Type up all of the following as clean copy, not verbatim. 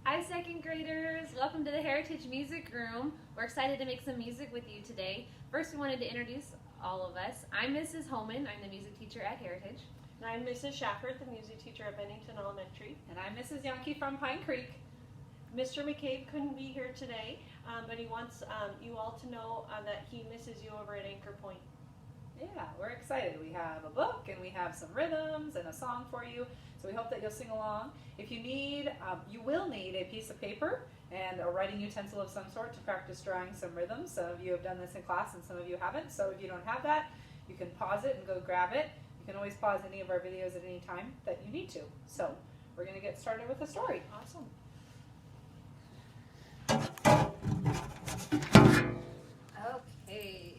Hi second graders, welcome to the Heritage Music Room. We're excited to make some music with you today. First we wanted to introduce all of us. I'm Mrs. Holman, I'm the music teacher at Heritage. And I'm Mrs. Shafford, the music teacher at Bennington Elementary. And I'm Mrs. Yankee from Pine Creek. Mr. McCabe couldn't be here today, but he wants you all to know that he misses you over at Anchor Point. Yeah, we're excited. We have a book and we have some rhythms and a song for you. So we hope that you'll sing along. If you need, you will need a piece of paper and a writing utensil of some sort to practice drawing some rhythms. Some of you have done this in class and some of you haven't. So if you don't have that, you can pause it and go grab it. You can always pause any of our videos at any time that you need to. So we're going to get started with a story. Awesome. Okay,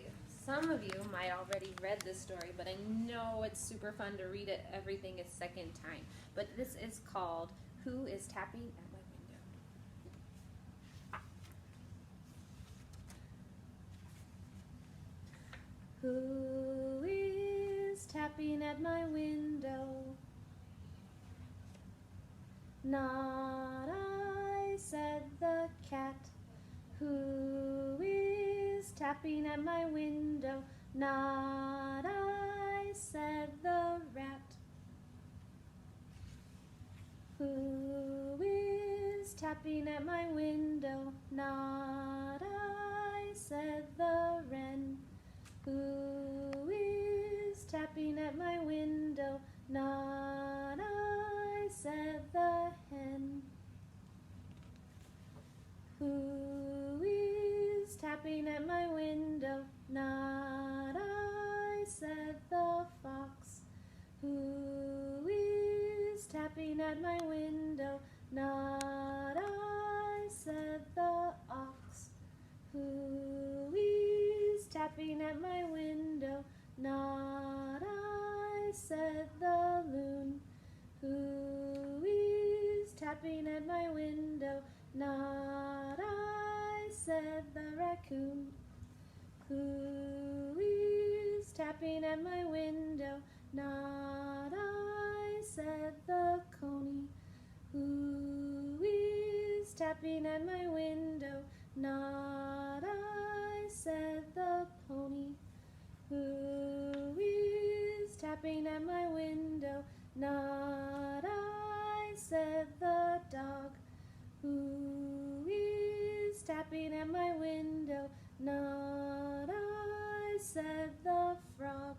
some of you might already read this story, but I know it's super fun to read it everything a second time. But this is called Who is Tapping at My Window? Who is tapping at my window? Not I, said the cat. Who is tapping at my window? Not I, said the rat. Who is tapping at my window? Not I, said the wren. Who is tapping at my window? Not I, said the hen. Who is tapping at my window? Not I, said the fox. Who is tapping at my window? Not I, said the ox. Who is tapping at my window? Not I, said the loon. Who is tapping at my window? Not I, said the raccoon. Who is tapping at my window? Not I, said the coney. Who is tapping at my window? Not I, said the pony. Who is tapping at my window? Not I, said the dog. Who is tapping at my window? Not I, said the frog.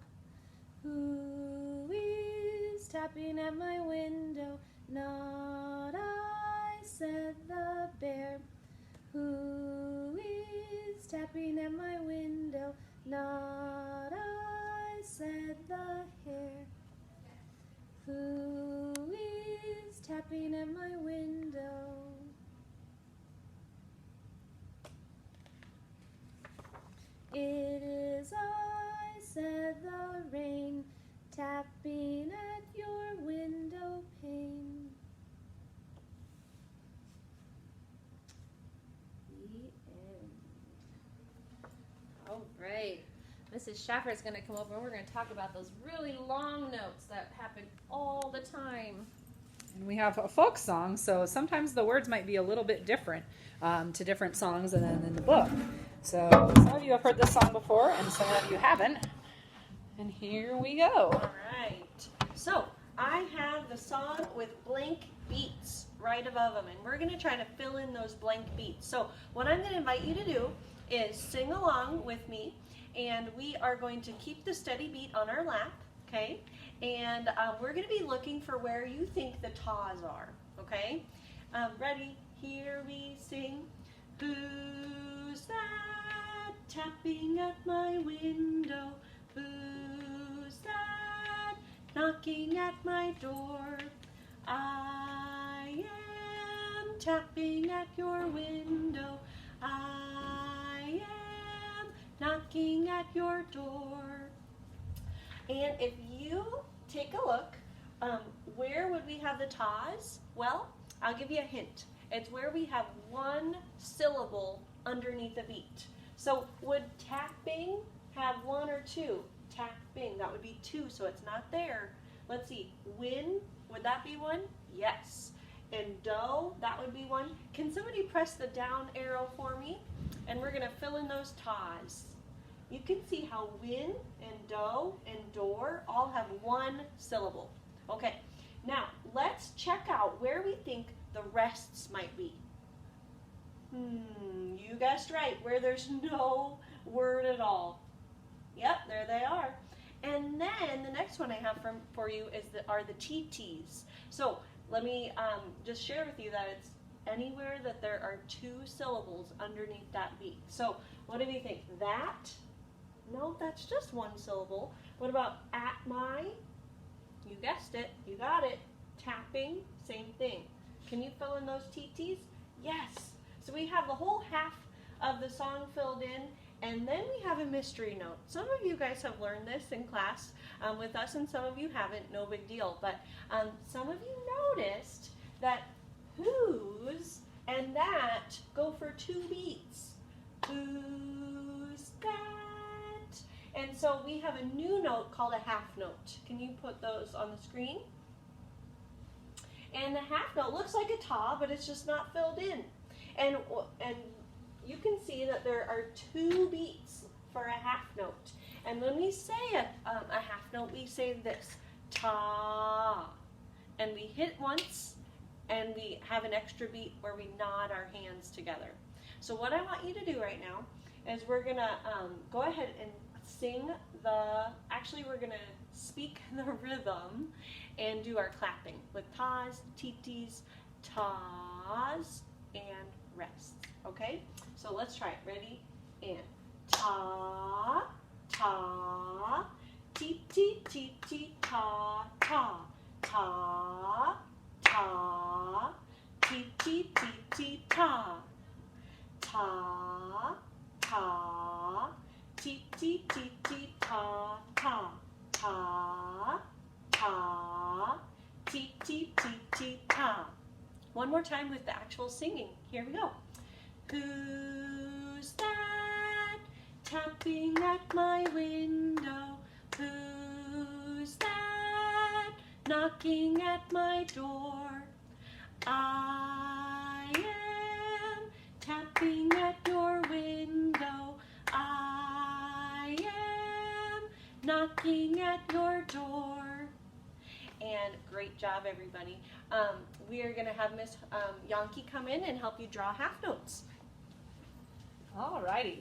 Who is tapping at my window? Not I, said the bear. Who is tapping at my window? Not I, said the hare. Who is tapping at my window? It is I, said the rain, tapping at your window pane. The end. All right. Mrs. Schaffer is going to come over and we're going to talk about those really long notes that happen all the time. And we have a folk song, so sometimes the words might be a little bit different to different songs and then in the book. So some of you have heard this song before and some of you haven't. And here we go. All right. So I have the song with blank beats right above them, and we're going to try to fill in those blank beats. So what I'm going to invite you to do is sing along with me, and we are going to keep the steady beat on our lap, okay? And we're going to be looking for where you think the taws are, okay? Ready? Here we sing. Who's that tapping at my window? Who's that knocking at my door? I am tapping at your window. I am knocking at your door. And if you take a look, where would we have the taws? Well, I'll give you a hint. It's where we have one syllable underneath a beat. So would tapping have one or two? Tapping, that would be two, so it's not there. Let's see, win, would that be one? Yes. and do. That would be one. Can somebody press the down arrow for me? And we're going to fill in those tas. You can see how win and do and door all have one syllable. Okay, now let's check out where we think the rests might be. You guessed right, where there's no word at all. Yep, there they are. And then the next one I have for you are the TTs. So let me just share with you that it's anywhere that there are two syllables underneath that beat. So what do you think? That? No, that's just one syllable. What about at my? You guessed it. You got it. Tapping, same thing. Can you fill in those TTs? Yes. So we have the whole half of the song filled in, and then we have a mystery note. Some of you guys have learned this in class with us, and some of you haven't. No big deal. But some of you noticed that whose and that go for 2 beats. Who's that? And so we have a new note called a half note. Can you put those on the screen? And the half note looks like a ta, but it's just not filled in. And you can see that there are 2 beats for a half note. And when we say a half note, we say this, ta. And we hit once, and we have an extra beat where we nod our hands together. So what I want you to do right now is we're going to go ahead and sing actually we're going to speak the rhythm and do our clapping with tas, titis, tas, and rests. Okay? So let's try it. Ready? And ta, ta, ti, ti, ti, ti, ta, ta, ta, ta, ti, ti, ti, ti, ta, ta, ta, ti, ti, ti, ti, ta, ta, ta, ta, ti, ti, ti, ti, ta. One more time with the actual singing. Here we go. Who's that tapping at my window? Who's that knocking at my door? I am tapping at your window. I am knocking at your door. And great job, everybody. We are going to have Miss Yankee come in and help you draw half notes. Alrighty.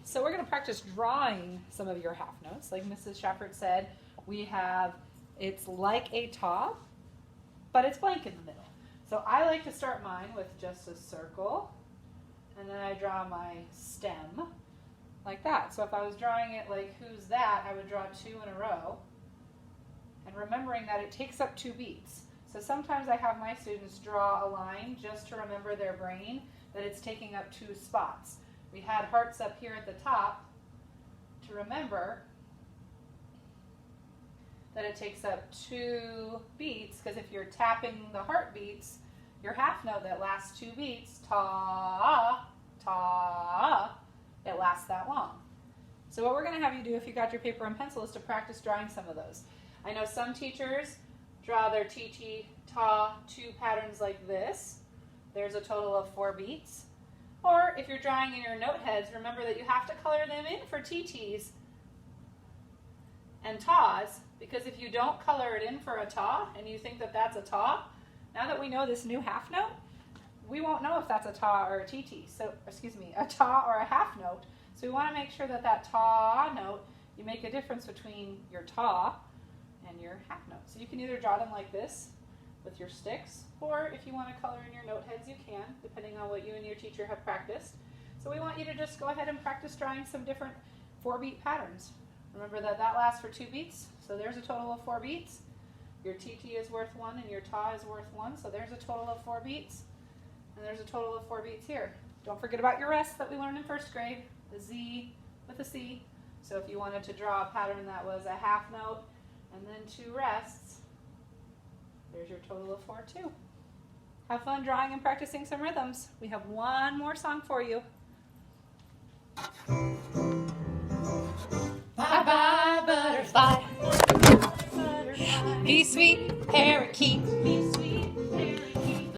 So we're going to practice drawing some of your half notes. Like Mrs. Shafford said, it's like a ta, but it's blank in the middle. So I like to start mine with just a circle, and then I draw my stem like that. So if I was drawing it like who's that, I would draw 2 in a row. And remembering that it takes up 2 beats. So sometimes I have my students draw a line just to remember their brain that it's taking up 2 spots. We had hearts up here at the top to remember that it takes up 2 beats, because if you're tapping the heartbeats, your half note that lasts 2 beats, ta, ta, it lasts that long. So what we're going to have you do if you got your paper and pencil is to practice drawing some of those. I know some teachers draw their TT, ta, 2 patterns like this. There's a total of 4 beats. Or if you're drawing in your note heads, remember that you have to color them in for TTs and tas, because if you don't color it in for a ta and you think that that's a ta, now that we know this new half note, we won't know if that's a ta or a TT. So, a ta or a half note. So we want to make sure that that ta note, you make a difference between your ta and your half note. So you can either draw them like this with your sticks, or if you want to color in your note heads, you can, depending on what you and your teacher have practiced. So we want you to just go ahead and practice drawing some different 4-beat patterns. Remember that that lasts for 2 beats, so there's a total of 4 beats. Your TT is worth 1 and your ta is worth 1, so there's a total of 4 beats. And there's a total of 4 beats here. Don't forget about your rests that we learned in 1st grade, the Z with a C. So if you wanted to draw a pattern that was a half note and then 2 rests, there's your total of 4 too. Have fun drawing and practicing some rhythms. We have one more song for you. Bye bye butterfly, be sweet parakeet, be sweet